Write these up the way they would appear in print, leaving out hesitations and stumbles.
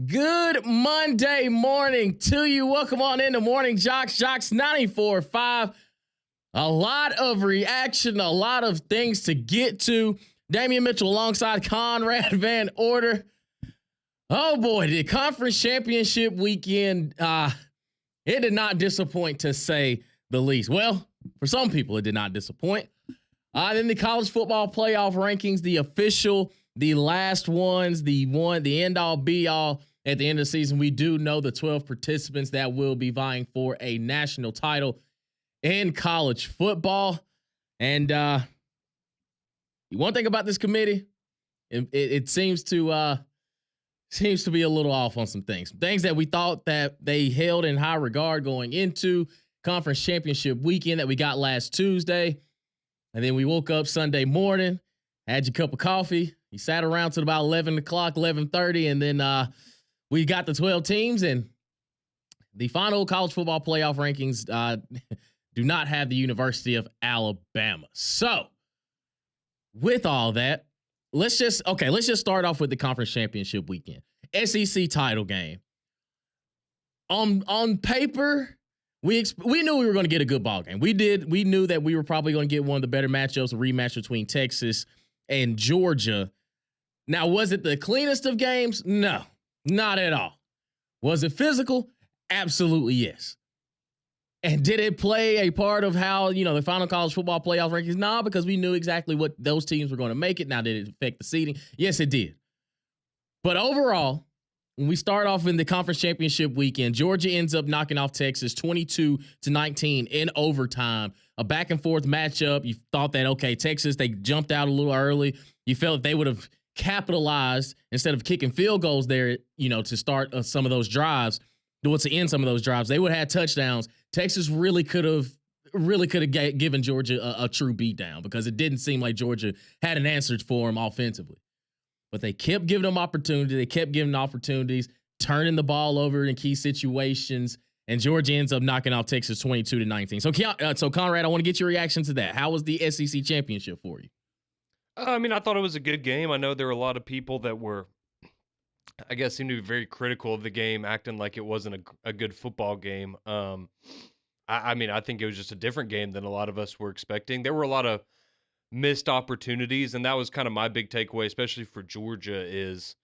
Good Monday morning to you. Welcome on into Morning JOX, JOX 94.5. A lot of reaction, a lot of things to get to. Damian Mitchell alongside Conrad Van Order. Oh boy, the conference championship weekend, it did not disappoint to say the least. Well, for some people, it did not disappoint. Then the college football playoff rankings, the official, the last ones, the end all be all at the end of the season. We do know the 12 participants that will be vying for a national title in college football. And one thing about this committee, it seems to be a little off on some things. Things that we thought that they held in high regard going into conference championship weekend that we got last Tuesday. And then we woke up Sunday morning, had your cup of coffee. You sat around till about 11 o'clock, 11:30, and then we got the 12 teams. And the final college football playoff rankings do not have the University of Alabama. So, with all that, let's just start off with the conference championship weekend. SEC title game. On paper, we knew we were going to get a good ball game. We knew that we were probably going to get one of the better matchups, a rematch between Texas and Georgia. Now, was it the cleanest of games? No, not at all. Was it physical? Absolutely yes. And did it play a part of how, the final college football playoff rankings? Nah, because we knew exactly what those teams were going to make it. Now, did it affect the seeding? Yes, it did. But overall, when we start off in the conference championship weekend, Georgia ends up knocking off Texas 22-19 in overtime. A back and forth matchup. You thought that, okay, Texas, they jumped out a little early. You felt they would have capitalized instead of kicking field goals there, to start some of those drives, to end some of those drives. They would have had touchdowns. Texas really could have given Georgia a true beatdown because it didn't seem like Georgia had an answer for them offensively. But they kept giving them opportunity. They kept giving opportunities, turning the ball over in key situations, and Georgia ends up knocking off Texas 22-19. So Conrad, I want to get your reaction to that. How was the SEC championship for you? I thought it was a good game. I know there were a lot of people that were, seemed to be very critical of the game, acting like it wasn't a good football game. I think it was just a different game than a lot of us were expecting. There were a lot of missed opportunities, and that was kind of my big takeaway, especially for Georgia is,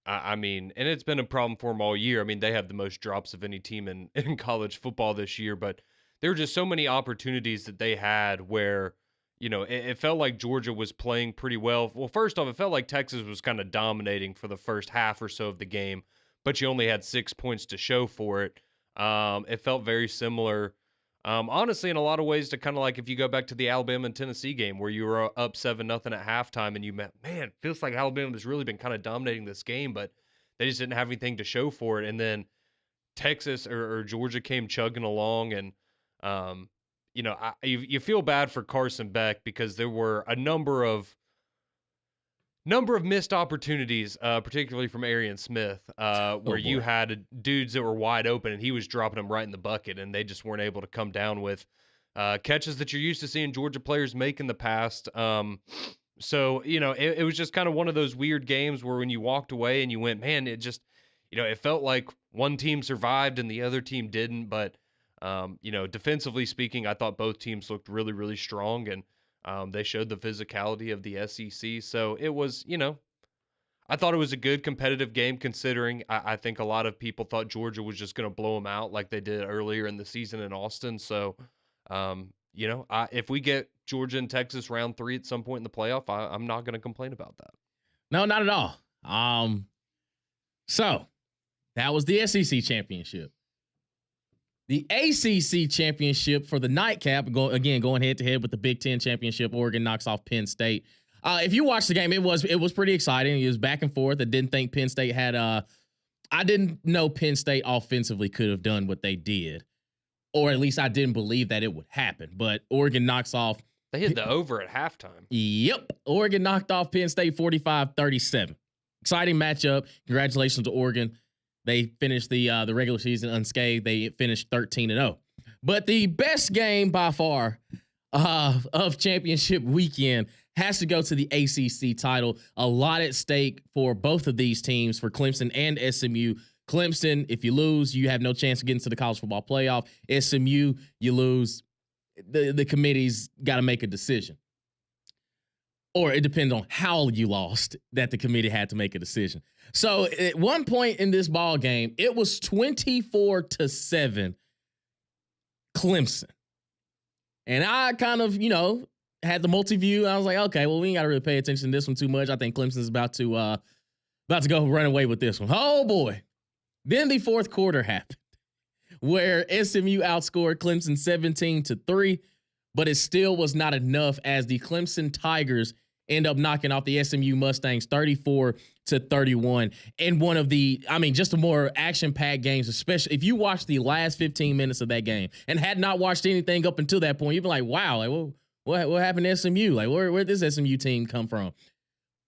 and it's been a problem for them all year. They have the most drops of any team in college football this year, but there were just so many opportunities that they had where, it felt like Georgia was playing pretty well. Well, first off, it felt like Texas was kind of dominating for the first half or so of the game, but you only had 6 points to show for it. It felt very similar, honestly, in a lot of ways to kind of like if you go back to the Alabama and Tennessee game where you were up 7-0 at halftime and you man, it feels like Alabama has really been kind of dominating this game, but they just didn't have anything to show for it. And then Texas or Georgia came chugging along and, you feel bad for Carson Beck because there were a number of missed opportunities, particularly from Arian Smith, where you had dudes that were wide open and he was dropping them right in the bucket and they just weren't able to come down with catches that you're used to seeing Georgia players make in the past. So, it was just kind of one of those weird games where when you walked away and you went, man, it just, it felt like one team survived and the other team didn't. But, defensively speaking, I thought both teams looked really, really strong and they showed the physicality of the SEC. So it was, I thought it was a good competitive game considering I think a lot of people thought Georgia was just going to blow them out like they did earlier in the season in Austin. So, if we get Georgia and Texas round 3 at some point in the playoff, I'm not going to complain about that. No, not at all. So that was the SEC championship. The ACC championship for the nightcap, going head to head with the Big Ten championship. Oregon knocks off Penn State. If you watched the game, it was pretty exciting. It was back and forth. I didn't think Penn State had. I didn't know Penn State offensively could have done what they did, or at least I didn't believe that it would happen. But Oregon knocks off. They hit the over at halftime. Yep, Oregon knocked off Penn State 45-37. Exciting matchup. Congratulations to Oregon. They finished the regular season unscathed. They finished 13-0. But the best game by far of championship weekend has to go to the ACC title. A lot at stake for both of these teams, for Clemson and SMU. Clemson, if you lose, you have no chance of getting to the college football playoff. SMU, you lose, the committee's got to make a decision. Or it depends on how you lost that the committee had to make a decision. So at one point in this ball game, it was 24-7 Clemson. And I kind of, had the multi-view. I was like, okay, well, we ain't got to really pay attention to this one too much. I think Clemson's about to go run away with this one. Oh, boy. Then the fourth quarter happened where SMU outscored Clemson 17-3, but it still was not enough as the Clemson Tigers end up knocking off the SMU Mustangs 34-31 in one of the, just a more action-packed games, especially if you watch the last 15 minutes of that game and had not watched anything up until that point, you'd be like, wow, like, what happened to SMU? Like, where'd this SMU team come from?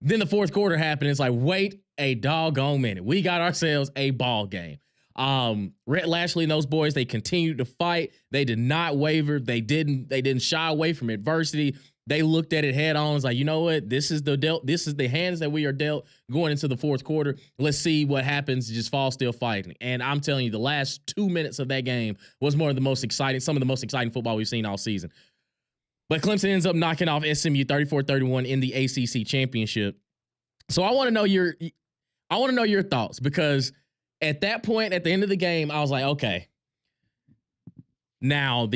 Then the fourth quarter happened. It's like, wait a doggone minute. We got ourselves a ball game. Rhett Lashley and those boys, they continued to fight. They did not waver. They didn't shy away from adversity. They looked at it head on. It's like, you know what? This is the hands that we are dealt going into the fourth quarter. Let's see what happens. Just fall still fighting. And I'm telling you, the last 2 minutes of that game was some of the most exciting football we've seen all season. But Clemson ends up knocking off SMU 34-31 in the ACC championship. So I want to know your thoughts, because at that point, at the end of the game, I was like, okay. Now,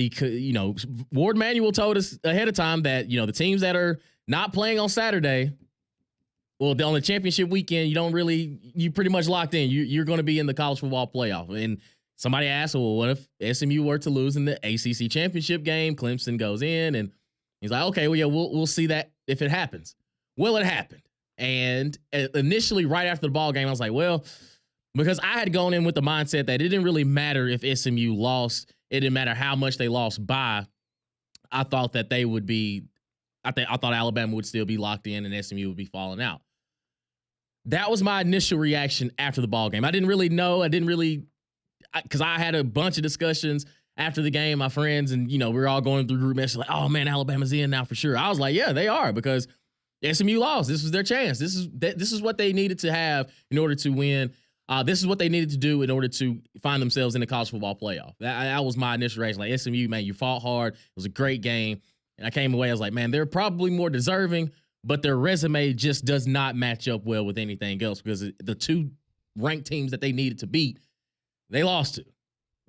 Ward Manuel told us ahead of time that, the teams that are not playing on Saturday, well, on the championship weekend, you pretty much locked in. You're going to be in the college football playoff. And somebody asked, well, what if SMU were to lose in the ACC championship game? Clemson goes in, and he's like, okay, well, yeah, we'll see that if it happens. Well, it happened. And initially, right after the ball game, I was like, well, because I had gone in with the mindset that it didn't really matter if SMU lost. It didn't matter how much they lost by. I thought that they would be, I thought Alabama would still be locked in and SMU would be falling out. That was my initial reaction after the ball game. I didn't really know. Because I had a bunch of discussions after the game, my friends, and, we were all going through group messages like, oh, man, Alabama's in now for sure. I was like, yeah, they are, because SMU lost. This was their chance. This is what they needed to have in order to win. This is what they needed to do in order to find themselves in the college football playoff. That was my initial reaction. Like, SMU, man, you fought hard. It was a great game. And I came away, I was like, man, they're probably more deserving, but their resume just does not match up well with anything else, because the two ranked teams that they needed to beat, they lost to.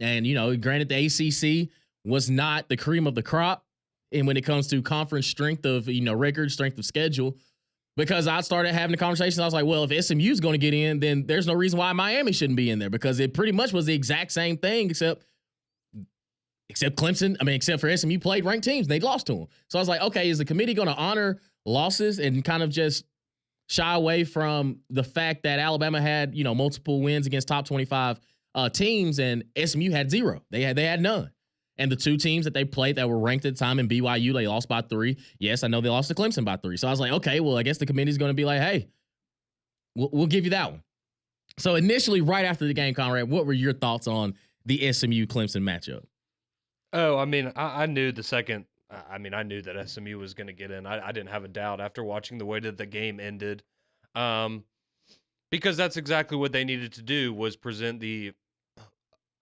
And, granted, the ACC was not the cream of the crop. And when it comes to conference strength of, record, strength of schedule, because I started having the conversation, I was like, well, if SMU is going to get in, then there's no reason why Miami shouldn't be in there, because it pretty much was the exact same thing, except Clemson, except for SMU played ranked teams. They lost to them. So I was like, okay, is the committee going to honor losses and kind of just shy away from the fact that Alabama had, multiple wins against top 25 teams and SMU had zero. They had none. And the two teams that they played that were ranked at the time in BYU, they lost by 3. Yes, I know they lost to Clemson by 3. So I was like, okay, well, I guess the committee's going to be like, hey, we'll give you that one. So initially, right after the game, Conrad, what were your thoughts on the SMU-Clemson matchup? Oh, I knew the second. I knew that SMU was going to get in. I didn't have a doubt after watching the way that the game ended, because that's exactly what they needed to do, was present the.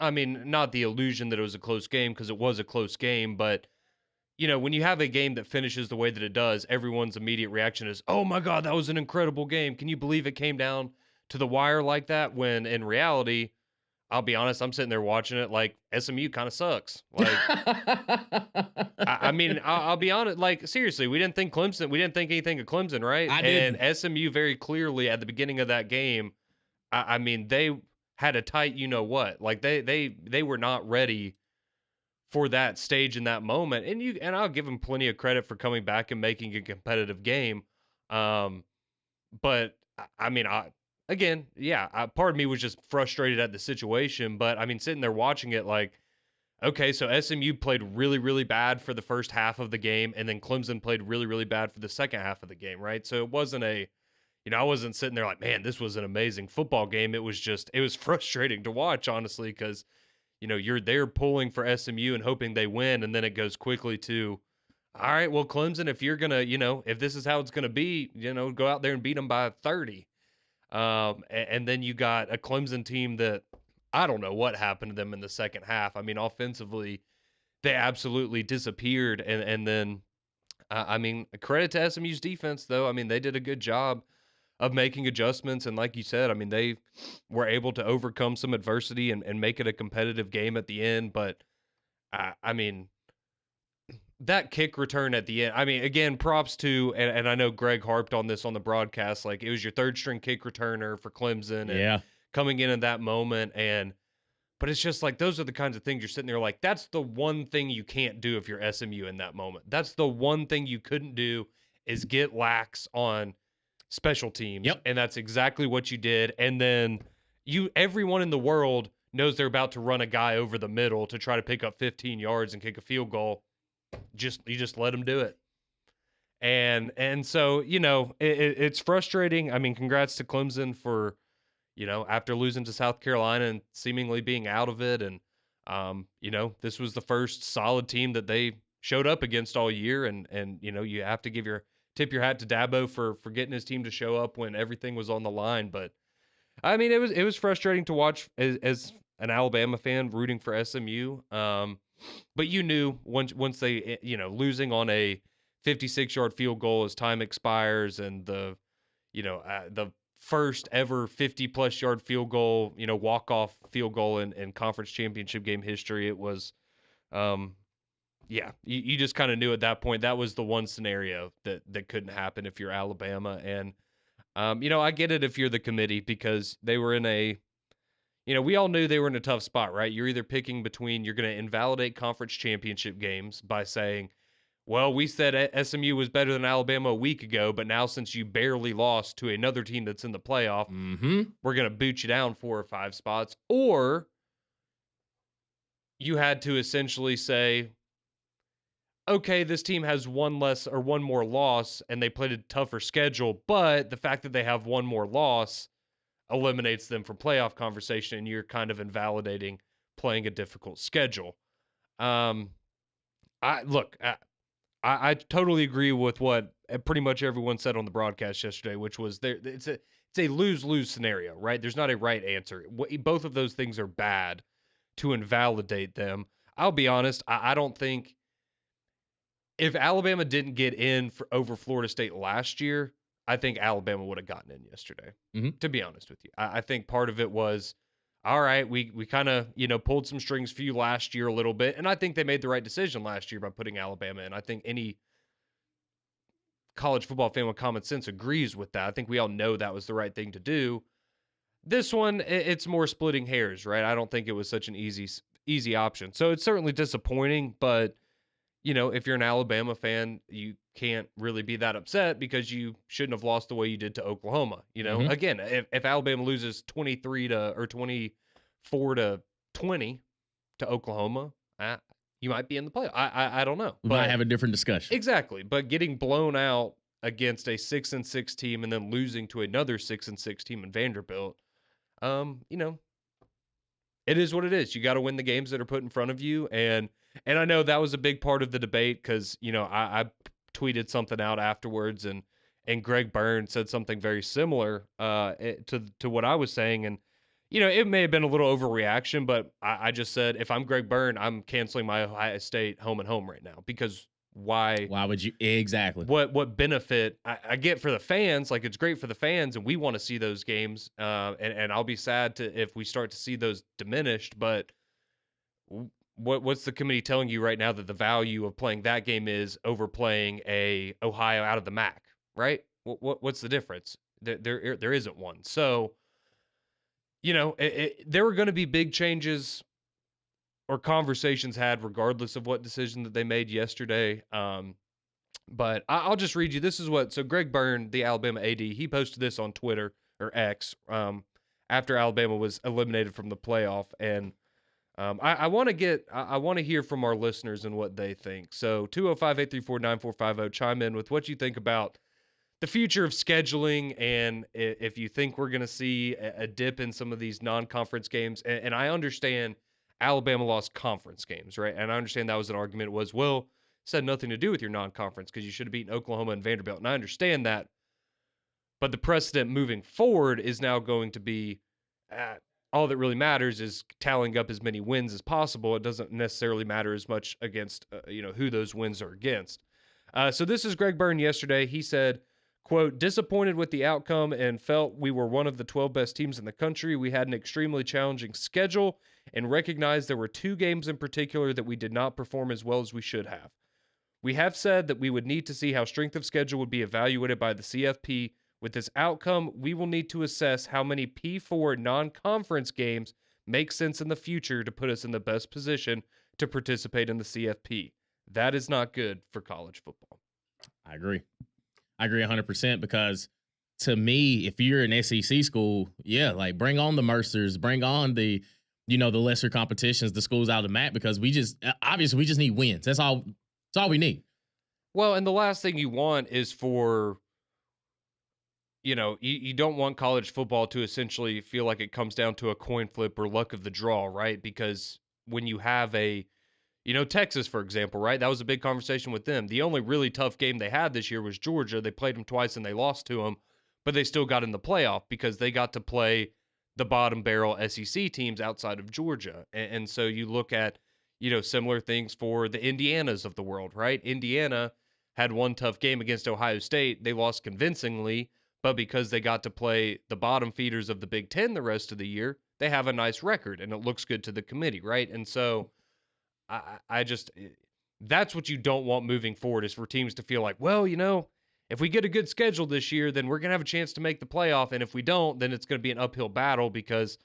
Not the illusion that it was a close game, because it was a close game, but when you have a game that finishes the way that it does, everyone's immediate reaction is, "Oh my God, that was an incredible game! Can you believe it came down to the wire like that?" When in reality, I'll be honest, I'm sitting there watching it like SMU kind of sucks. Like, I'll be honest. Like, seriously, we didn't think anything of Clemson, right? I didn't. And SMU very clearly at the beginning of that game, they had a tight, what? Like they were not ready for that stage in that moment. And I'll give them plenty of credit for coming back and making a competitive game. But part of me was just frustrated at the situation, but sitting there watching it like, okay, so SMU played really, really bad for the first half of the game, and then Clemson played really, really bad for the second half of the game, right? So it wasn't I wasn't sitting there like, man, this was an amazing football game. It was frustrating to watch, honestly, because, you're there pulling for SMU and hoping they win, and then it goes quickly to, all right, well, Clemson, if you're gonna, if this is how it's gonna be, go out there and beat them by 30. And then you got a Clemson team that I don't know what happened to them in the second half. I mean, offensively, they absolutely disappeared. And then, I mean, credit to SMU's defense, though. I mean, they did a good job of making adjustments. And like you said, I mean, they were able to overcome some adversity and make it a competitive game at the end. But, I mean, that kick return at the end, I mean, again, props to, and I know Greg harped on this on the broadcast, like it was your third string kick returner for Clemson and Yeah. coming in that moment. But it's just like, those are the kinds of things you're sitting there like, that's the one thing you can't do if you're SMU in that moment. That's the one thing you couldn't do is get lax on special teams. Yep. And that's exactly what you did. And then everyone in the world knows they're about to run a guy over the middle to try to pick up 15 yards and kick a field goal. You just let them do it. And so, it's frustrating. I mean, congrats to Clemson for, after losing to South Carolina and seemingly being out of it. And, this was the first solid team that they showed up against all year. And you have to tip your hat to Dabo for getting his team to show up when everything was on the line. But I mean, it was frustrating to watch as an Alabama fan rooting for SMU. But you knew once they, losing on a 56-yard field goal as time expires, and the first ever 50-plus yard field goal, walk-off field goal in conference championship game history, it was, you just kind of knew at that point that was the one scenario that couldn't happen if you're Alabama. And, I get it if you're the committee, because they were in we all knew they were in a tough spot, right? You're either picking between, you're going to invalidate conference championship games by saying, well, we said SMU was better than Alabama a week ago, but now since you barely lost to another team that's in the playoff, we're going to boot you down 4 or 5 spots. Or you had to essentially say, okay, this team has one more loss and they played a tougher schedule, but the fact that they have one more loss eliminates them from playoff conversation, and you're kind of invalidating playing a difficult schedule. I totally agree with what pretty much everyone said on the broadcast yesterday, which was it's a lose-lose scenario, right? There's not a right answer. Both of those things are bad to invalidate them. I'll be honest, I don't think if Alabama didn't get in over Florida State last year, I think Alabama would have gotten in yesterday, to be honest with you. I think part of it was, all right, we kind of, pulled some strings for you last year a little bit. And I think they made the right decision last year by putting Alabama in. I think any college football fan with common sense agrees with that. I think we all know that was the right thing to do. This one, it's more splitting hairs, right? I don't think it was such an easy option. So it's certainly disappointing, but if you're an Alabama fan, you can't really be that upset because you shouldn't have lost the way you did to Oklahoma. Again, if Alabama loses 24 to 20 to Oklahoma, you might be in the play. I don't know. We might have a different discussion. Exactly. But getting blown out against a 6-6 team and then losing to another 6-6 team in Vanderbilt, it is what it is. You got to win the games that are put in front of you. And I know that was a big part of the debate because, I tweeted something out afterwards, and Greg Byrne said something very similar to what I was saying. And, it may have been a little overreaction, but I just said, if I'm Greg Byrne, I'm canceling my Ohio State home and home right now, because why would you? Exactly. What benefit I get for the fans? Like, it's great for the fans, and we want to see those games. And I'll be sad if we start to see those diminished. But what's the committee telling you right now that the value of playing that game is over playing a Ohio out of the MAC? Right? What's the difference? There isn't one. So, there were going to be big changes or conversations had regardless of what decision that they made yesterday. But I'll just read you. This is so Greg Byrne, the Alabama AD, he posted this on Twitter or X after Alabama was eliminated from the playoff. And I want to hear from our listeners and what they think. So 205-834-9450, chime in with what you think about the future of scheduling, and if you think we're going to see a dip in some of these non-conference games. And I understand Alabama lost conference games, right? And I understand that was an argument was, well, This had nothing to do with your non-conference because you should have beaten Oklahoma and Vanderbilt. And I understand that, but the precedent moving forward is now going to be uh, all that really matters is tallying up as many wins as possible. It doesn't necessarily matter as much against who those wins are against. So this is Greg Byrne yesterday. He said, quote, disappointed with the outcome and felt we were one of the 12 best teams in the country. We had an extremely challenging schedule and recognized there were 2 games in particular that we did not perform as well as we should have. We have said that we would need to see how strength of schedule would be evaluated by the CFP. With this outcome, we will need to assess how many P4 non-conference games make sense in the future to put us in the best position to participate in the CFP. That is not good for college football. I agree. I agree 100% because to me, if you're an SEC school, yeah, like bring on the Mercers, bring on the lesser competitions, the schools out of the MAC, because we just need wins. That's all we need. Well, and the last thing you want is for, you don't want college football to essentially feel like it comes down to a coin flip or luck of the draw, right? Because when you have Texas, for example, right? That was a big conversation with them. The only really tough game they had this year was Georgia. They played them twice and they lost to them, but they still got in the playoff because they got to play the bottom barrel SEC teams outside of Georgia. And so you look at, similar things for the Indianas of the world, right? Indiana had one tough game against Ohio State. They lost convincingly, but because they got to play the bottom feeders of the Big Ten the rest of the year, they have a nice record and it looks good to the committee, right? And so I just that's what you don't want moving forward is for teams to feel like, well, if we get a good schedule this year, then we're gonna have a chance to make the playoff, and if we don't, then it's gonna be an uphill battle because,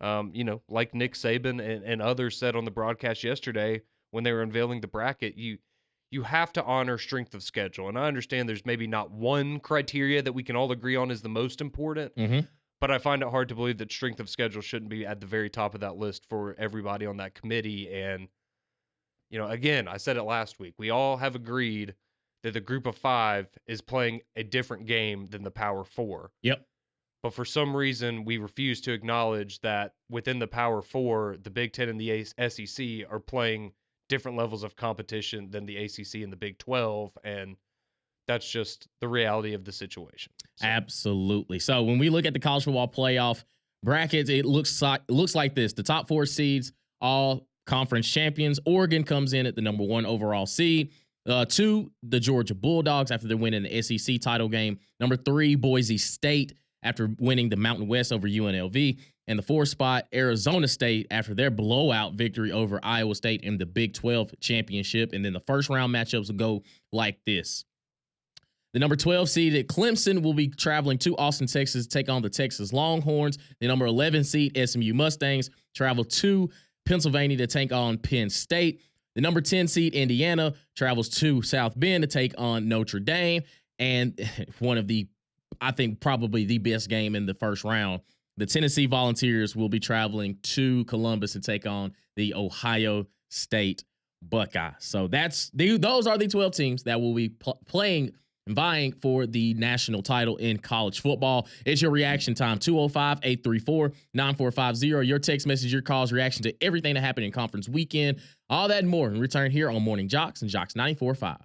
like Nick Saban and others said on the broadcast yesterday when they were unveiling the bracket, you have to honor strength of schedule, and I understand there's maybe not one criteria that we can all agree on is the most important. Mm-hmm. But I find it hard to believe that strength of schedule shouldn't be at the very top of that list for everybody on that committee. And again, I said it last week. We all have agreed that the group of 5 is playing a different game than the Power 4. Yep. But for some reason, we refuse to acknowledge that within the Power 4, the Big Ten and the SEC are playing different levels of competition than the ACC and the Big 12. And that's just the reality of the situation. So. Absolutely. So when we look at the college football playoff brackets, it looks like this. The top 4 seeds, all conference champions. Oregon comes in at the number 1 overall seed. 2, the Georgia Bulldogs after they're winning the SEC title game. Number 3, Boise State after winning the Mountain West over UNLV. And the 4th spot, Arizona State after their blowout victory over Iowa State in the Big 12 championship. And then the first round matchups will go like this. The number 12 seed Clemson will be traveling to Austin, Texas to take on the Texas Longhorns. The number 11 seed SMU Mustangs travel to Pennsylvania to take on Penn State. The number 10 seed Indiana travels to South Bend to take on Notre Dame. And one of the, I think, probably the best game in the first round, the Tennessee Volunteers will be traveling to Columbus to take on the Ohio State Buckeyes. So those are the 12 teams that will be playing and vying for the national title in college football. It's your reaction time, 205-834-9450. Your text message, your calls, reaction to everything that happened in conference weekend. All that and more. And return here on Morning JOX and JOX 94.5.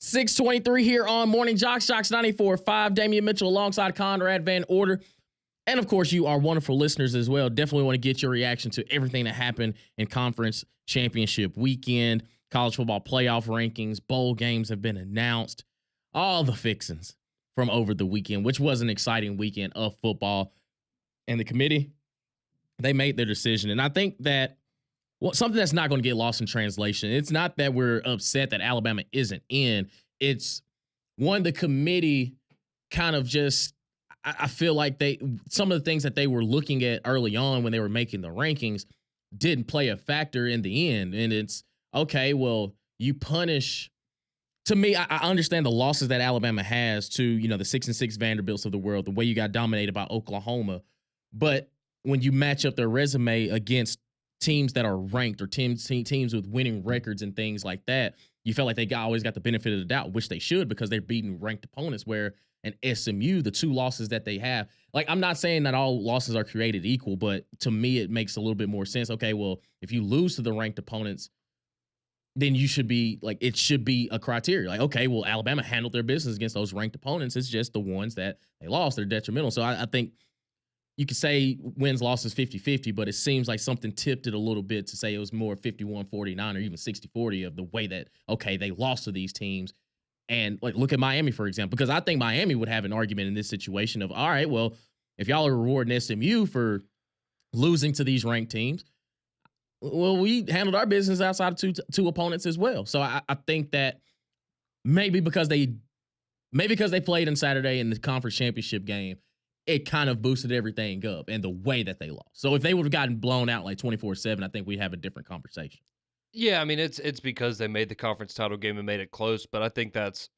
623 here on Morning JOX, JOX 94.5. Damian Mitchell alongside Conrad Van Order. And of course, you are wonderful listeners as well. Definitely want to get your reaction to everything that happened in conference championship weekend, college football playoff rankings, bowl games have been announced, all the fixings from over the weekend, which was an exciting weekend of football. And the committee, they made their decision. And I think that something that's not going to get lost in translation, it's not that we're upset that Alabama isn't in. It's one, the committee kind of just, I feel like some of the things that they were looking at early on when they were making the rankings didn't play a factor in the end. And it's, okay, well, you punish. To me, I understand the losses that Alabama has to, the 6-6 Vanderbilts of the world, the way you got dominated by Oklahoma. But when you match up their resume against teams that are ranked or teams with winning records and things like that, you felt like they always got the benefit of the doubt, which they should, because they're beating ranked opponents. Where an SMU, the two losses that they have, like, I'm not saying that all losses are created equal, but to me, it makes a little bit more sense. Okay, well, if you lose to the ranked opponents, then you should be like, it should be a criteria. Like, okay, well, Alabama handled their business against those ranked opponents. It's just the ones that they lost, they're detrimental. So I think you could say wins, losses 50-50, but it seems like something tipped it a little bit to say it was more 51-49 or even 60-40 of the way that, okay, they lost to these teams. And like, look at Miami, for example, because I think Miami would have an argument in this situation of, all right, well, if y'all are rewarding SMU for losing to these ranked teams, well, we handled our business outside of two opponents as well. So I think that maybe because they played on Saturday in the conference championship game, it kind of boosted everything up and the way that they lost. So if they would have gotten blown out like 24-7, I think we'd have a different conversation. Yeah, I mean, it's because they made the conference title game and made it close, but I think that's,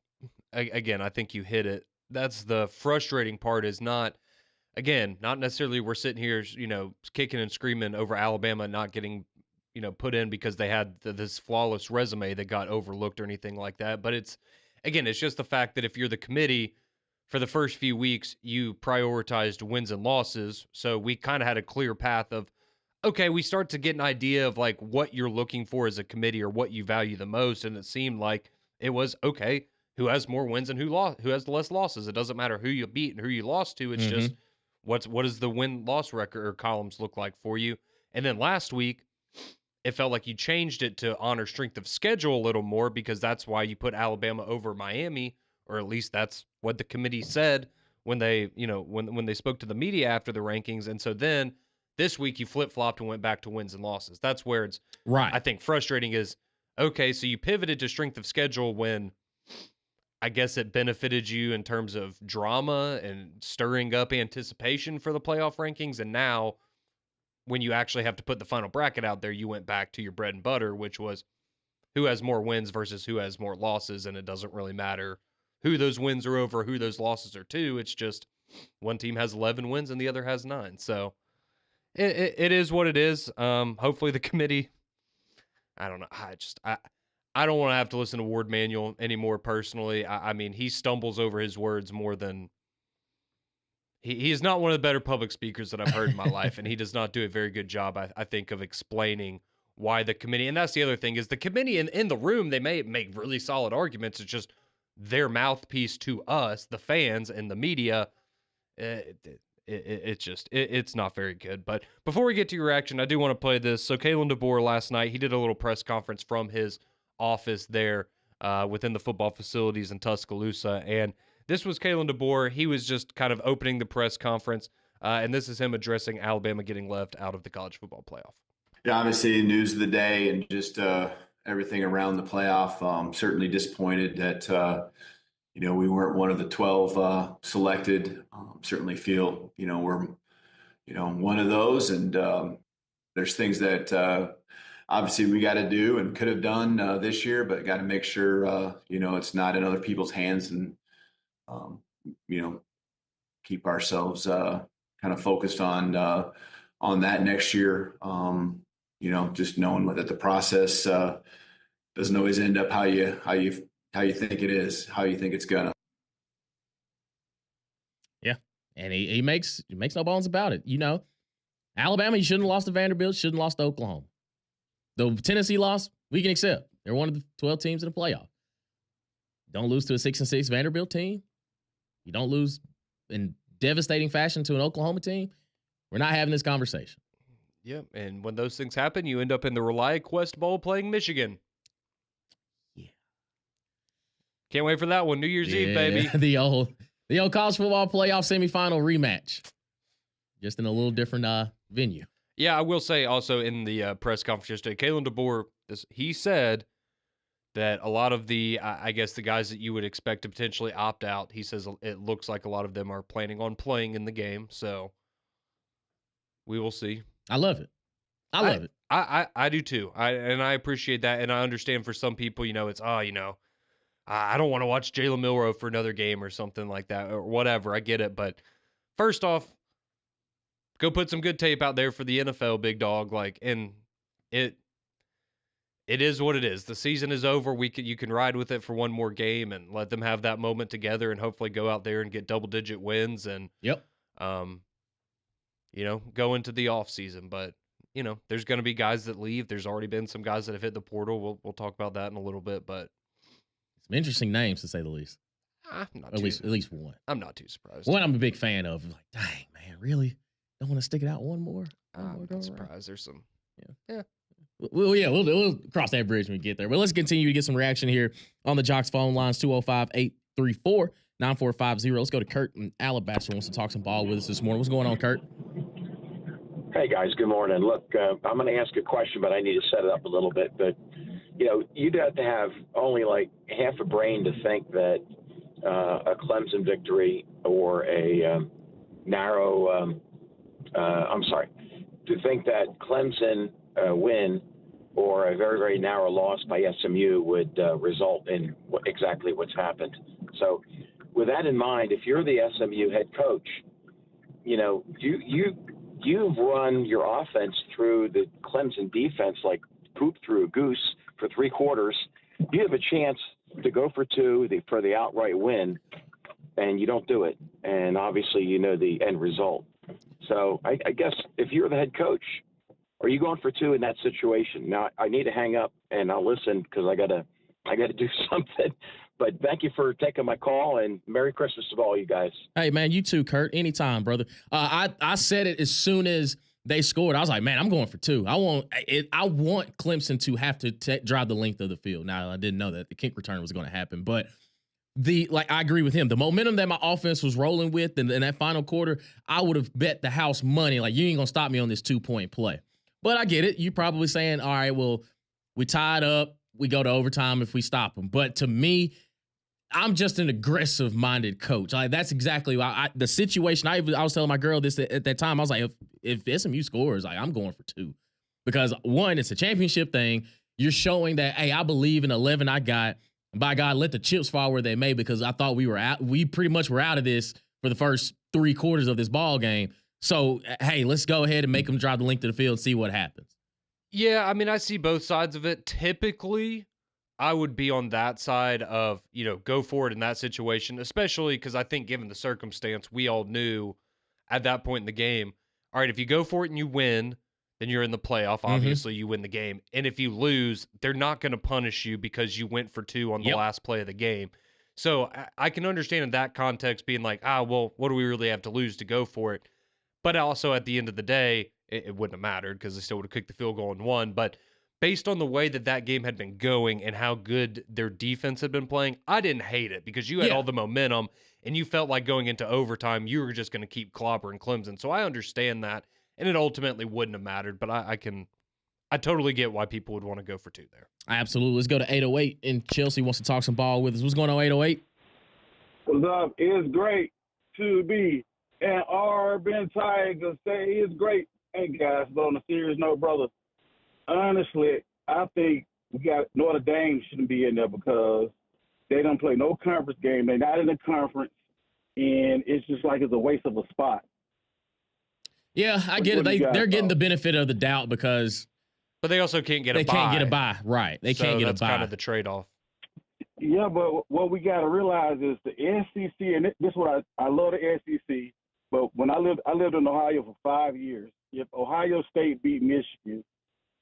again, I think you hit it. That's the frustrating part, is not, again, not necessarily we're sitting here, kicking and screaming over Alabama not getting, put in because they had this flawless resume that got overlooked or anything like that. But it's just the fact that if you're the committee, for the first few weeks, you prioritized wins and losses. So we kind of had a clear path of, okay, we start to get an idea of like what you're looking for as a committee or what you value the most. And it seemed like it was, okay, who has more wins and who has less losses. It doesn't matter who you beat and who you lost to. It's just what does the win-loss record or columns look like for you. And then last week, it felt like you changed it to honor strength of schedule a little more, because that's why you put Alabama over Miami, or at least that's what the committee said when they, when they spoke to the media after the rankings. And so then this week you flip-flopped and went back to wins and losses. That's where it's, right, I think, frustrating is, okay, so you pivoted to strength of schedule when I guess it benefited you in terms of drama and stirring up anticipation for the playoff rankings. And now when you actually have to put the final bracket out there, you went back to your bread and butter, which was who has more wins versus who has more losses. And it doesn't really matter who those wins are over, who those losses are to. It's just one team has 11 wins and the other has 9. So it is what it is. Hopefully the committee, I don't know. I don't want to have to listen to Ward Manuel anymore personally. I mean, he stumbles over his words more than he is not one of the better public speakers that I've heard in my life, and he does not do a very good job, I think, of explaining why the committee, and that's the other thing, is the committee in the room, they may make really solid arguments. It's just their mouthpiece to us, the fans and the media. It's not very good. But before we get to your reaction, I do want to play this. So Kalen DeBoer last night, he did a little press conference from his office there within the football facilities in Tuscaloosa, and this was Kalen DeBoer. He was just kind of opening the press conference, and this is him addressing Alabama getting left out of the college football playoff. Yeah, obviously news of the day and just everything around the playoff. Certainly disappointed that we weren't one of the 12 selected. Certainly feel we're one of those, and there's things that obviously we got to do and could have done this year, but got to make sure it's not in other people's hands, and keep ourselves kind of focused on that next year. Just knowing that the process doesn't always end up how you think it is, how you think it's gonna. Yeah, and he makes no bones about it. Alabama, you shouldn't have lost to Vanderbilt, shouldn't have lost to Oklahoma. The Tennessee loss, we can accept. They're one of the 12 teams in the playoff. Don't lose to a 6-6 Vanderbilt team. You don't lose in devastating fashion to an Oklahoma team. We're not having this conversation. Yeah, and when those things happen, you end up in the ReliaQuest Bowl playing Michigan. Yeah. Can't wait for that one. New Year's Eve, baby. The old college football playoff semifinal rematch. Just in a little different venue. Yeah, I will say also in the press conference yesterday, Kalen DeBoer, he said that a lot of the, I guess, the guys that you would expect to potentially opt out, he says it looks like a lot of them are planning on playing in the game. So we will see. I love it. I love it. I do too. And I appreciate that. And I understand for some people, it's, I don't want to watch Jalen Milroe for another game or something like that or whatever. I get it. But first off, go put some good tape out there for the NFL, big dog. And it is what it is. The season is over. You can ride with it for one more game and let them have that moment together and hopefully go out there and get double-digit wins and go into the off season. But there's going to be guys that leave. There's already been some guys that have hit the portal. We'll talk about that in a little bit, but some interesting names to say the least. At least one. I'm not too surprised. One I'm a big fan of. Like, dang man, really? Don't want to stick it out one more. I'm not surprised. There's some. Yeah. We'll cross that bridge when we get there. But let's continue to get some reaction here on the Jocks phone lines 205-834-9450. Let's go to Kurt in Alabaster wants to talk some ball with us this morning. What's going on, Kurt? Hey, guys. Good morning. Look, I'm going to ask a question, but I need to set it up a little bit. But, you'd have to have only like half a brain to think that a Clemson victory or a to think that Clemson win or a very, very narrow loss by SMU would result in exactly what's happened. So with that in mind, if you're the SMU head coach, you've run your offense through the Clemson defense like poop through a goose for 3 quarters. You have a chance to go for 2 for the outright win, and you don't do it. And obviously, the end result. So I guess if you're the head coach, are you going for 2 in that situation? Now I need to hang up and I'll listen because I gotta do something. But thank you for taking my call and Merry Christmas to all you guys. Hey man, you too, Kurt. Anytime, brother. I said it as soon as they scored. I was like, man, I'm going for 2. I want Clemson to have to drive the length of the field. Now I didn't know that the kick return was going to happen, but I agree with him. The momentum that my offense was rolling with in that final quarter, I would have bet the house money. Like, you ain't gonna stop me on this 2-point play. But I get it. You probably saying, all right, well, we tied up. We go to overtime if we stop them. But to me, I'm just an aggressive-minded coach. Like, that's exactly the situation. I was telling my girl this at that time. I was like, if SMU scores, like, I'm going for 2. Because, one, it's a championship thing. You're showing that, hey, I believe in 11 I got. By God, let the chips fall where they may, because I thought we were out. We pretty much were out of this for the first 3 quarters of this ball game. So, hey, let's go ahead and make them drive the length of the field and see what happens. Yeah, I mean, I see both sides of it. Typically, I would be on that side of, go for it in that situation, especially because I think given the circumstance, we all knew at that point in the game, all right, if you go for it and you win, then you're in the playoff. Obviously, you win the game. And if you lose, they're not going to punish you because you went for 2 on the last play of the game. So I can understand in that context being like, well, what do we really have to lose to go for it? But also at the end of the day, it wouldn't have mattered because they still would have kicked the field goal and won. But based on the way that game had been going and how good their defense had been playing, I didn't hate it because you had all the momentum and you felt like going into overtime, you were just going to keep clobbering Clemson. So I understand that. And it ultimately wouldn't have mattered, but I totally get why people would want to go for 2 there. Absolutely. Let's go to 808, and Chelsea wants to talk some ball with us. What's going on, 808? What's up? It's great to be an Auburn Tiger. Say it's great. Hey, guys, but on a serious note, brother, honestly, I think we got Notre Dame shouldn't be in there because they don't play no conference game. They're not in the conference, and it's just like it's a waste of a spot. Yeah, I get it. They're getting the benefit of the doubt because, but they also can't get a bye. They can't get a bye, right? They can't get a bye. That's kind of the trade-off. Yeah, but what we got to realize is the SEC, and this is what I love the SEC. But when I lived in Ohio for 5 years. If Ohio State beat Michigan,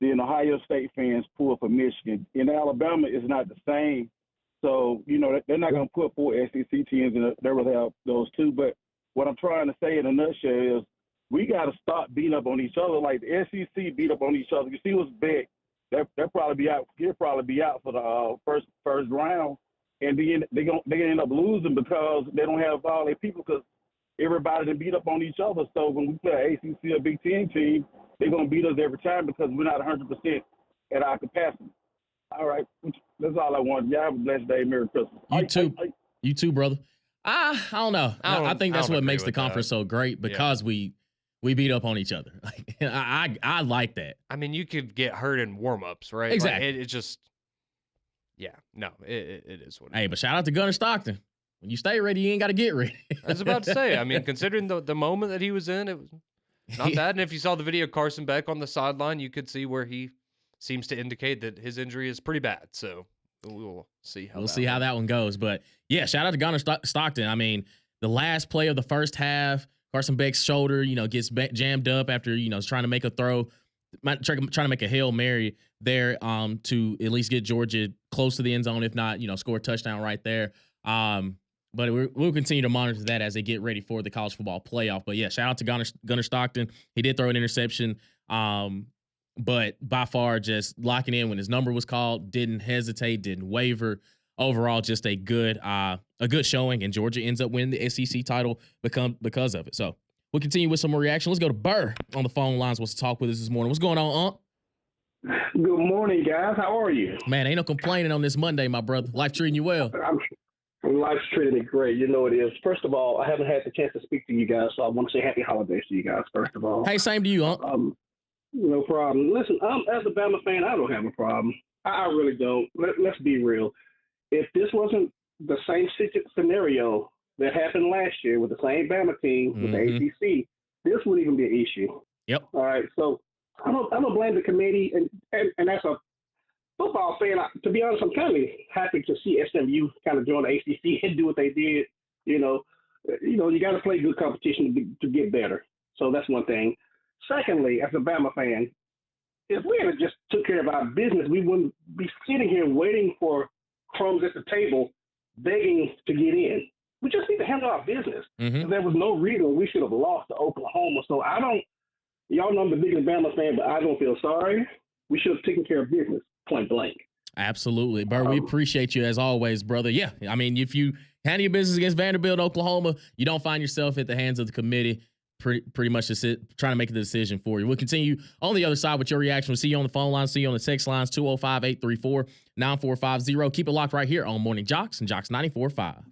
then Ohio State fans pull for Michigan. In Alabama, it's not the same So, they're not going to put 4 SEC teams in. They will have those two. But what I'm trying to say in a nutshell is we got to stop beating up on each other. Like the SEC beat up on each other. You see what's big? They'll probably be out. He'll probably be out for the first round, and then they end up losing because they don't have all their people because everybody done beat up on each other. So when we play an ACC or Big Ten team, they're going to beat us every time because we're not 100% at our capacity. All right. That's all I want. Y'all have a blessed day. Merry Christmas. You too. You too, brother. I don't know. I think that's what makes the conference so great because we beat up on each other. I like that. I mean, you could get hurt in warm-ups, right? Exactly. It just, it is what it is. Hey, but shout out to Gunnar Stockton. When you stay ready, you ain't got to get ready. I was about to say, I mean, considering the moment that he was in, it was not bad. And if you saw the video of Carson Beck on the sideline, you could see where he seems to indicate that his injury is pretty bad. So we'll see how that one goes. But yeah, shout out to Gunnar Stockton. I mean, the last play of the first half, Carson Beck's shoulder, gets jammed up after, trying to make a throw, trying to make a Hail Mary there to at least get Georgia close to the end zone, if not, score a touchdown right there. But we'll continue to monitor that as they get ready for the college football playoff. But yeah, shout out to Gunnar Stockton. He did throw an interception, but by far just locking in when his number was called, didn't hesitate, didn't waver. Overall, just a good showing, and Georgia ends up winning the SEC title because of it. So we'll continue with some more reaction. Let's go to Burr on the phone lines. Wants to talk with us this morning. What's going on, Good morning, guys. How are you? Man, ain't no complaining on this Monday, my brother. Life treating you well. Life's treating me great. You know it is. First of all, I haven't had the chance to speak to you guys, so I want to say happy holidays to you guys, first of all. Hey, same to you, No problem. Listen, as a Bama fan, I don't have a problem. I really don't. Let's be real. If this wasn't the same scenario that happened last year with the same Bama team, with the ACC, this wouldn't even be an issue. Yep. All right, so I don't blame the committee, and as a football fan, to be honest, I'm kind of happy to see SMU kind of join the ACC and do what they did. You got to play good competition to get better. So that's one thing. Secondly, as a Bama fan, if we had just took care of our business, we wouldn't be sitting here waiting for crumbs at the table, begging to get in. We just need to handle our business. There was no reason we should have lost to Oklahoma. So y'all know I'm the biggest Bama fan, but I don't feel sorry. We should have taken care of business, point blank. Absolutely. Burr, we appreciate you as always, brother. Yeah, I mean, if you handle your business against Vanderbilt, Oklahoma, you don't find yourself at the hands of the committee pretty much just trying to make the decision for you. We'll continue on the other side with your reaction. We'll see you on the phone line, see you on the text lines, 205-834-9450. Keep it locked right here on Morning JOX and JOX 94.5.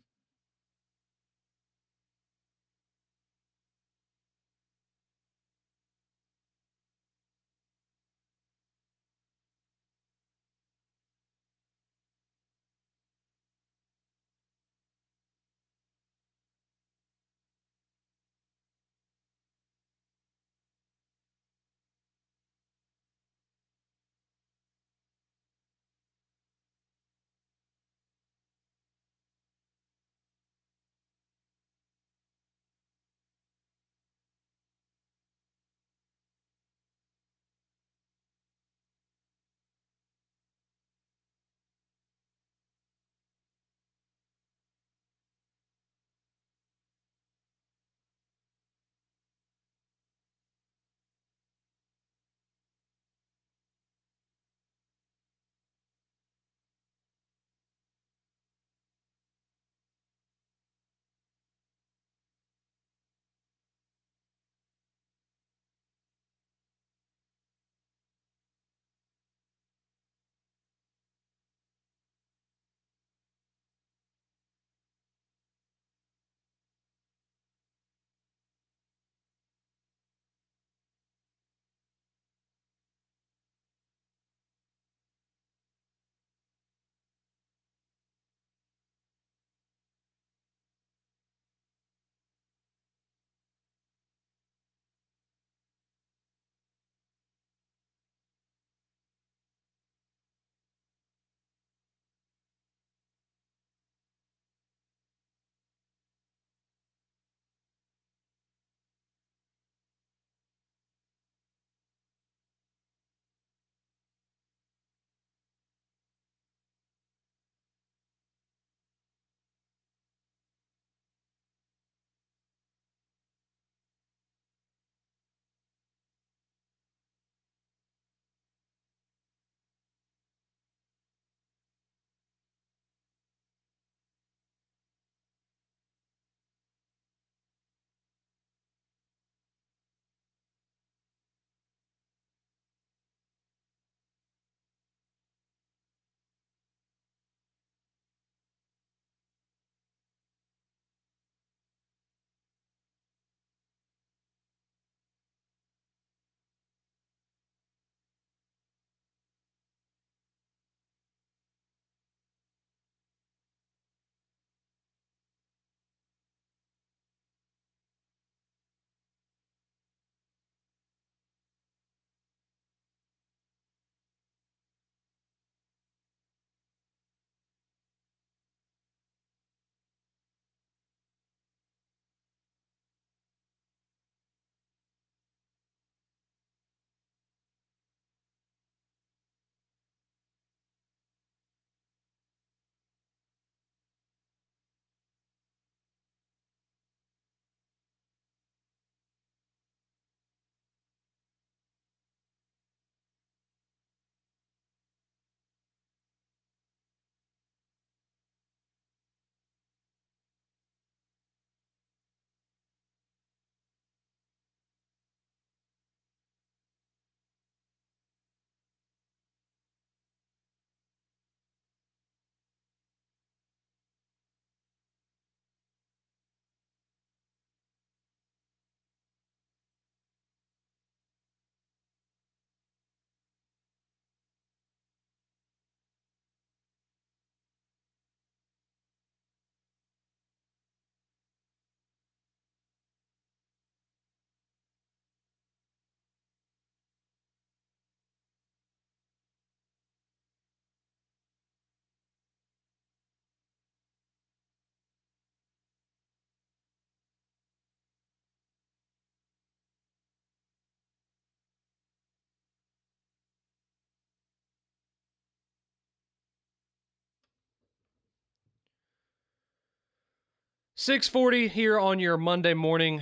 6:40 here on your Monday morning.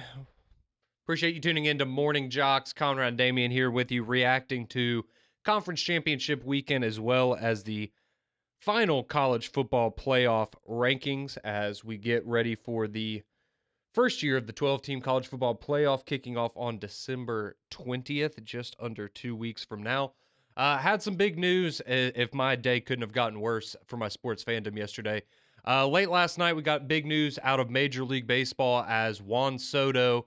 Appreciate you tuning in to Morning JOX. Conrad and Damian here with you, reacting to Conference Championship weekend as well as the final college football playoff rankings as we get ready for the first year of the 12-team college football playoff kicking off on December 20th, just under 2 weeks from now. Had some big news, if my day couldn't have gotten worse for my sports fandom yesterday. Late last night, we got big news out of Major League Baseball as Juan Soto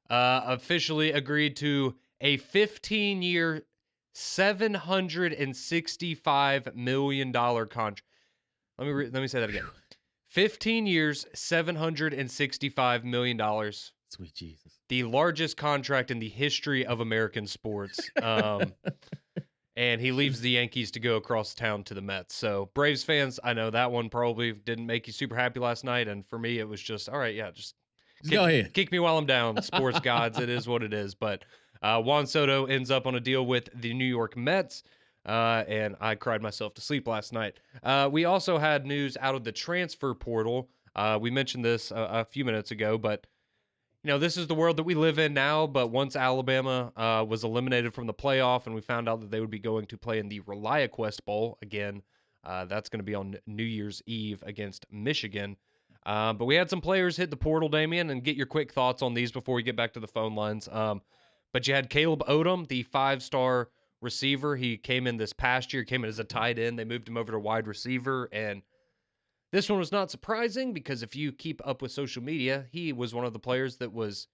officially agreed to a 15-year, $765 million contract. Let me say that again. 15 years, $765 million. Sweet Jesus. The largest contract in the history of American sports. And he leaves the Yankees to go across town to the Mets. So Braves fans, I know that one probably didn't make you super happy last night. And for me, it was just, all right, yeah, just go ahead. Kick me while I'm down. Sports gods, it is what it is. But Juan Soto ends up on a deal with the New York Mets. And I cried myself to sleep last night. We also had news out of the transfer portal. We mentioned this a few minutes ago, but this is the world that we live in now. But once Alabama was eliminated from the playoff and we found out that they would be going to play in the ReliaQuest Bowl again, that's going to be on New Year's Eve against Michigan. But we had some players hit the portal, Damian, and get your quick thoughts on these before we get back to the phone lines. But you had Caleb Odom, the 5-star receiver. He came in this past year, came in as a tight end. They moved him over to wide receiver, and this one was not surprising because if you keep up with social media, he was one of the players that was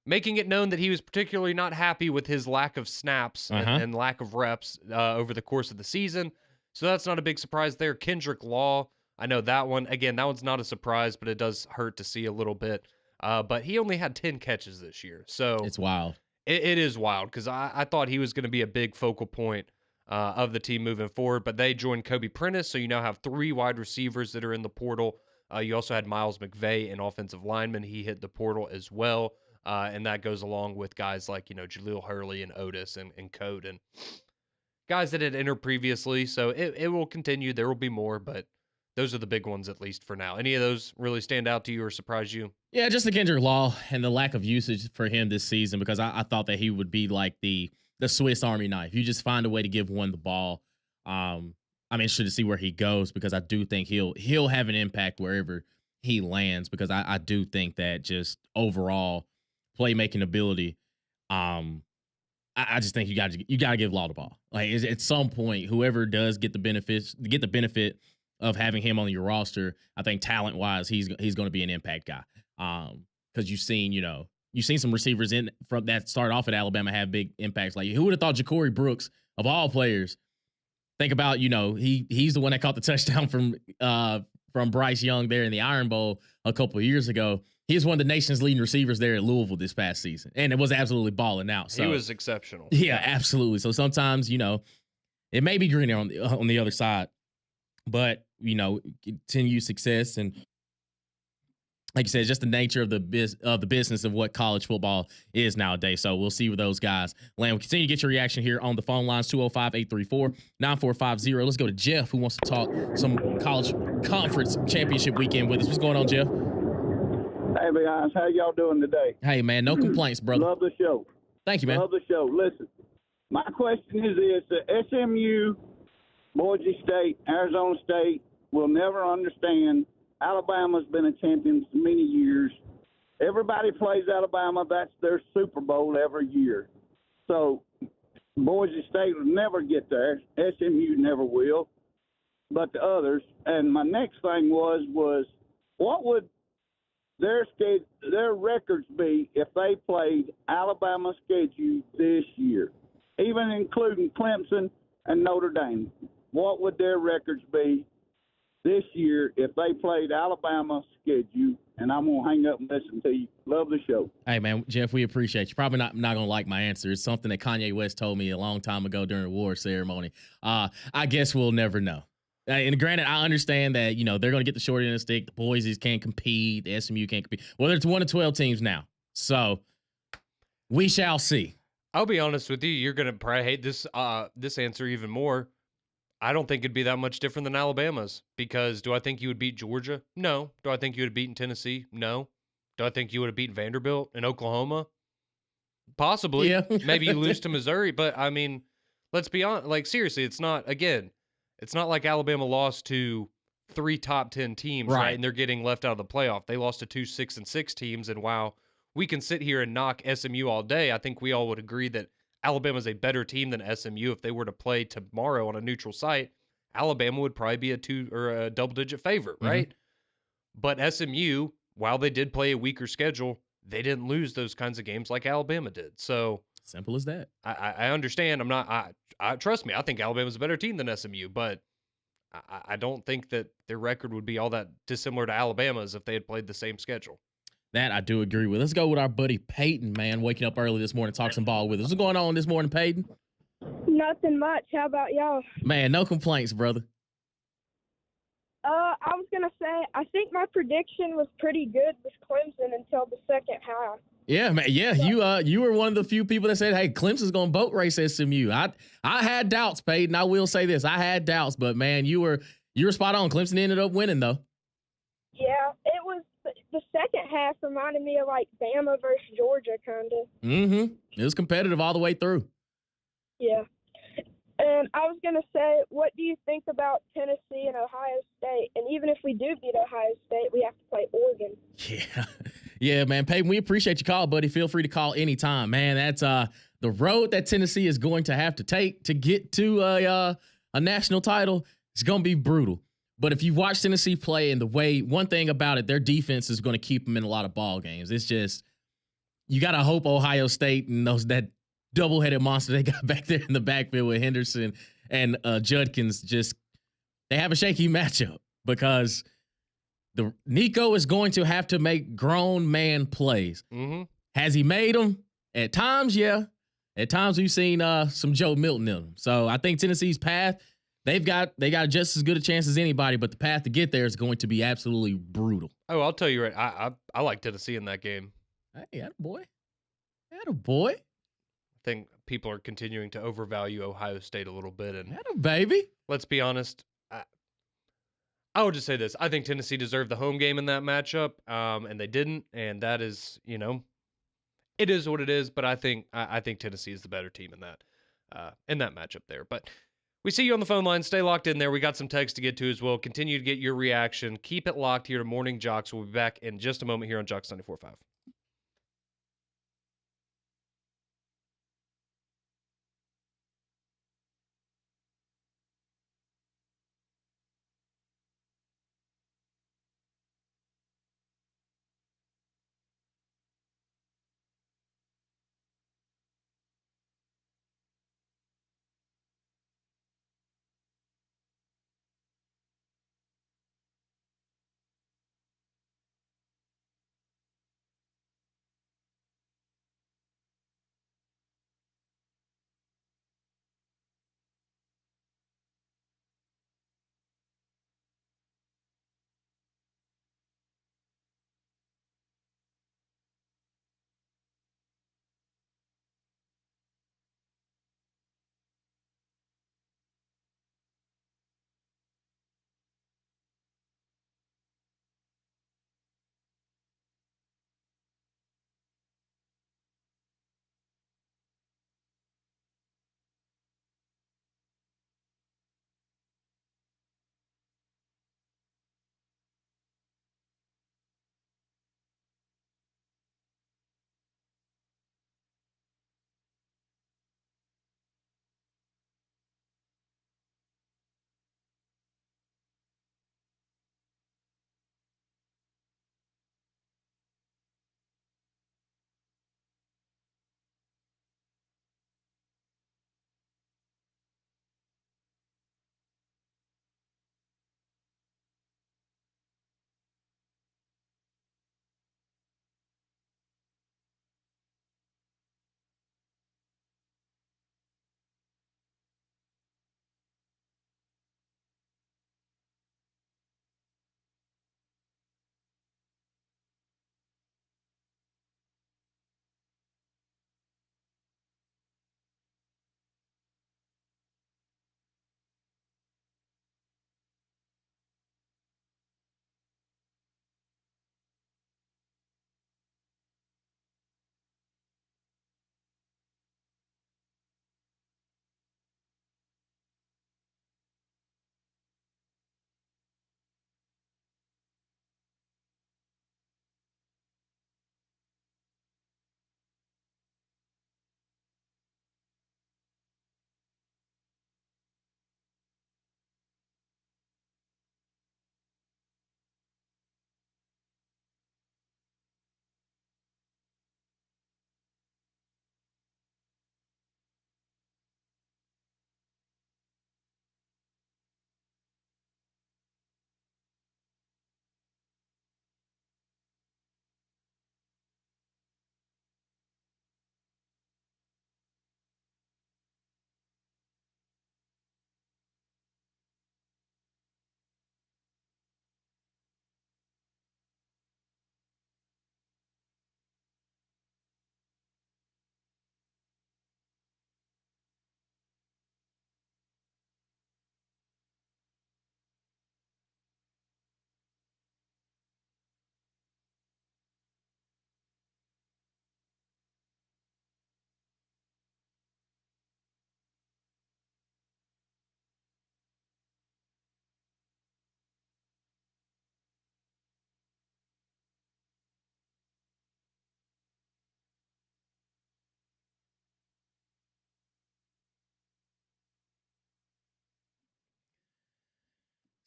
making it known that he was particularly not happy with his lack of snaps and lack of reps over the course of the season. So that's not a big surprise there. Kendrick Law, I know that one. Again, that one's not a surprise, but it does hurt to see a little bit. But he only had 10 catches this year. So it's wild. It is wild because I thought he was going to be a big focal point of the team moving forward. But they joined Kobe Prentice, so you now have 3 wide receivers that are in the portal. You also had Miles McVay, an offensive lineman. He hit the portal as well. And that goes along with guys like, Jaleel Hurley and Otis and Code and guys that had entered previously. So it will continue. There will be more, but those are the big ones, at least for now. Any of those really stand out to you or surprise you? Yeah, just the Kendrick Law and the lack of usage for him this season, because I thought that he would be like the Swiss Army knife. You just find a way to give one the ball. I'm interested to see where he goes because I do think he'll have an impact wherever he lands, because I do think that just overall playmaking ability, I just think you got to give Law the ball. Like at some point, whoever does get the benefit of having him on your roster, I think talent-wise, he's going to be an impact guy. Because you've seen some receivers from that start off at Alabama have big impacts. Like who would have thought Ja'Cory Brooks, of all players, think about he's the one that caught the touchdown from Bryce Young there in the Iron Bowl a couple of years ago. He was one of the nation's leading receivers there at Louisville this past season, and it was absolutely balling out. So he was exceptional. Yeah, absolutely. So sometimes it may be greener on the other side, but continue success, and like you said, it's just the nature of the business of what college football is nowadays. So we'll see with those guys land. We'll continue to get your reaction here on the phone lines, 205-834-9450. Let's go to Jeff, who wants to talk some college conference championship weekend with us. What's going on, Jeff? Hey, guys. How y'all doing today? Hey, man. No complaints, brother. Love the show. Thank you, man. Love the show. Listen, my question is this. SMU, Boise State, Arizona State will never understand. Alabama's been a champion for many years. Everybody plays Alabama. That's their Super Bowl every year. So Boise State will never get there. SMU never will, but the others. And my next thing was what would their records be if they played Alabama schedule this year, even including Clemson and Notre Dame? What would their records be this year if they played Alabama schedule? And I'm going to hang up and listen to you. Love the show. Hey, man, Jeff, we appreciate you. Probably not going to like my answer. It's something that Kanye West told me a long time ago during the award ceremony. I guess we'll never know. And granted, I understand that, they're going to get the short end of the stick. The Boise's can't compete. The SMU can't compete. Well, it's 1 of 12 teams now. So we shall see. I'll be honest with you. You're going to probably hate this answer even more. I don't think it'd be that much different than Alabama's, because do I think you would beat Georgia? No. Do I think you would have beaten Tennessee? No. Do I think you would have beaten Vanderbilt and Oklahoma? Possibly. Yeah. Maybe you lose to Missouri, but I mean, let's be honest. Like, seriously, it's not like Alabama lost to 3 top 10 teams, right? Right. And they're getting left out of the playoff. They lost to 2 6-6 teams. And while we can sit here and knock SMU all day, I think we all would agree that Alabama's a better team than SMU. If they were to play tomorrow on a neutral site, Alabama would probably be a 2 or a double-digit favorite, right? But SMU, while they did play a weaker schedule, they didn't lose those kinds of games like Alabama did. So Simple as that. I understand. I'm not. I trust me. I think Alabama's a better team than SMU, but I don't think that their record would be all that dissimilar to Alabama's if they had played the same schedule. That I do agree with. Let's go with our buddy Peyton, man, waking up early this morning, talk some ball with us. What's going on this morning, Peyton? Nothing much. How about y'all? Man, no complaints, brother. I was gonna say I think my prediction was pretty good with Clemson until the second half. Yeah, man. Yeah, you were one of the few people that said, "Hey, Clemson's gonna boat race SMU." I had doubts, Peyton. I will say this: I had doubts, but man, you were spot on. Clemson ended up winning, though. Yeah, it was the second half reminded me of like Bama versus Georgia, kind of. It was competitive all the way through. Yeah. And I was gonna say, what do you think about Tennessee and Ohio State? And even if we do beat Ohio State, we have to play Oregon. Yeah. Yeah, man. Peyton, we appreciate your call, buddy. Feel free to call anytime, man. That's the road that Tennessee is going to have to take to get to a national title. It's going to be brutal. But if you watch Tennessee play and one thing about it, their defense is going to keep them in a lot of ball games. It's just, you got to hope Ohio State and that double-headed monster they got back there in the backfield with Henderson and Judkins, they have a shaky matchup because Nico is going to have to make grown man plays. Has he made them? At times, yeah. At times we've seen some Joe Milton in them. So I think Tennessee's path, they got just as good a chance as anybody, but the path to get there is going to be absolutely brutal. Oh, I'll tell you right. I like Tennessee in that game. Hey, attaboy. Attaboy. I think people are continuing to overvalue Ohio State a little bit. And baby. Let's be honest. I would just say this. I think Tennessee deserved the home game in that matchup, and they didn't. And that is, it is what it is. But I think Tennessee is the better team in that matchup there. But we see you on the phone line. Stay locked in there. We got some text to get to as well. Continue to get your reaction. Keep it locked here to Morning JOX. We'll be back in just a moment here on JOX 94.5.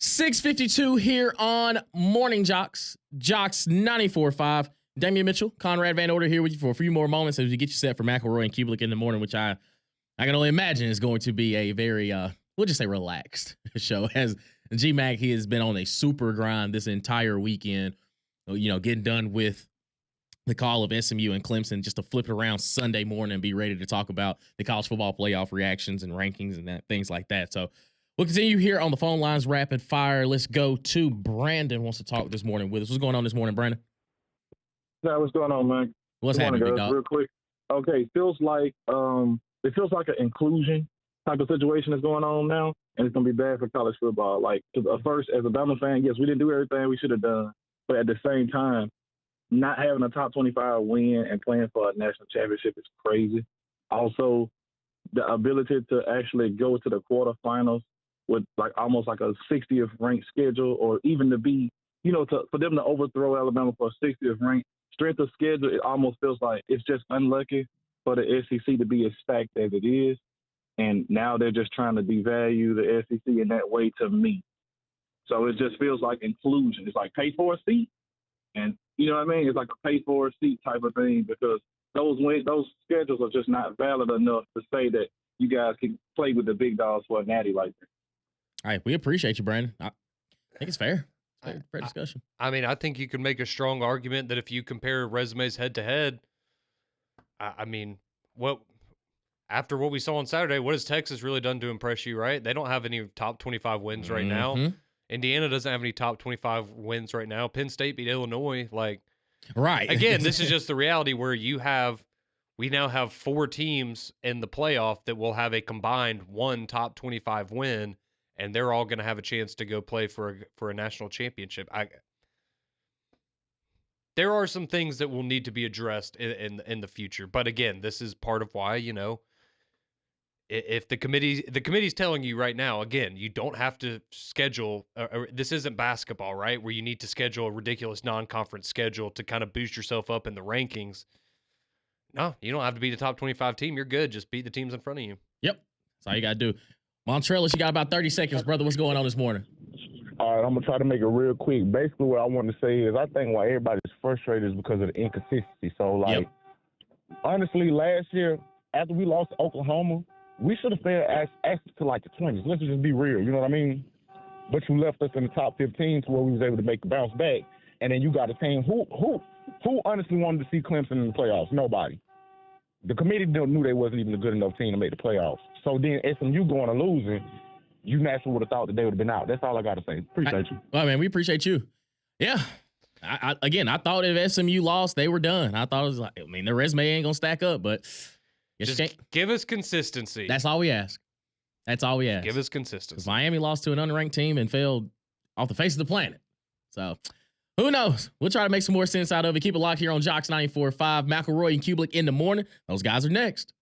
6:52 here on Morning JOX, JOX 94.5. Damian Mitchell, Conrad Van Order here with you for a few more moments as we get you set for McElroy and Kublik in the morning, which I can only imagine is going to be a very, we'll just say relaxed show. As G-Mac, he has been on a super grind this entire weekend, getting done with the call of SMU and Clemson just to flip it around Sunday morning and be ready to talk about the college football playoff reactions and rankings and things like that. So we'll continue here on the phone lines, rapid fire. Let's go to Brandon wants to talk this morning with us. What's going on this morning, Brandon? Yeah, what's going on, man? What's happening, big dog? Real quick. Okay, it feels like an inclusion type of situation is going on now, and it's gonna be bad for college football. Like, cause first, as a Bama fan, yes, we didn't do everything we should have done, but at the same time, not having a top 25 win and playing for a national championship is crazy. Also, the ability to actually go to the quarterfinals with like almost like a 60th ranked schedule, or even to be, for them to overthrow Alabama for a 60th ranked strength of schedule, it almost feels like it's just unlucky for the SEC to be as stacked as it is. And now they're just trying to devalue the SEC in that way to me. So it just feels like inclusion. It's like pay for a seat. And you know what I mean? It's like a pay for a seat type of thing, because those schedules are just not valid enough to say that you guys can play with the big dogs for a natty like that. All right. We appreciate you, Brandon. I think it's fair. Fair discussion. I mean, I think you could make a strong argument that if you compare resumes head to head, I mean, after what we saw on Saturday, what has Texas really done to impress you, right? They don't have any top 25 wins right now. Indiana doesn't have any top 25 wins right now. Penn State beat Illinois. Right. Again, this is just the reality where we now have 4 teams in the playoff that will have a combined 1 top 25 win, and they're all going to have a chance to go play for a national championship. There are some things that will need to be addressed in the future. But again, this is part of why, if the committee's telling you right now, again, you don't have to schedule. This isn't basketball, right? Where you need to schedule a ridiculous non-conference schedule to kind of boost yourself up in the rankings. No, you don't have to be the top 25 team. You're good. Just beat the teams in front of you. Yep. That's all you got to do. Montrellis, you got about 30 seconds, brother. What's going on this morning? All right, I'm going to try to make it real quick. Basically, what I want to say is I think why everybody's frustrated is because of the inconsistency. So, honestly, last year, after we lost to Oklahoma, we should have fared access to like the 20s. Let's just be real, you know what I mean? But you left us in the top 15 to where we was able to make a bounce back. And then you got a team who honestly wanted to see Clemson in the playoffs? Nobody. The committee knew they wasn't even a good enough team to make the playoffs. So then SMU going and losing, you naturally would have thought that they would have been out. That's all I got to say. Appreciate you. Well, man, we appreciate you. Yeah. I thought if SMU lost, they were done. I thought it was like, their resume ain't going to stack up, but just give us consistency. That's all we ask. That's all we ask. Give us consistency. Miami lost to an unranked team and failed off the face of the planet. So who knows? We'll try to make some more sense out of it. Keep it locked here on JOX 94.5. McElroy and Kublik in the morning. Those guys are next.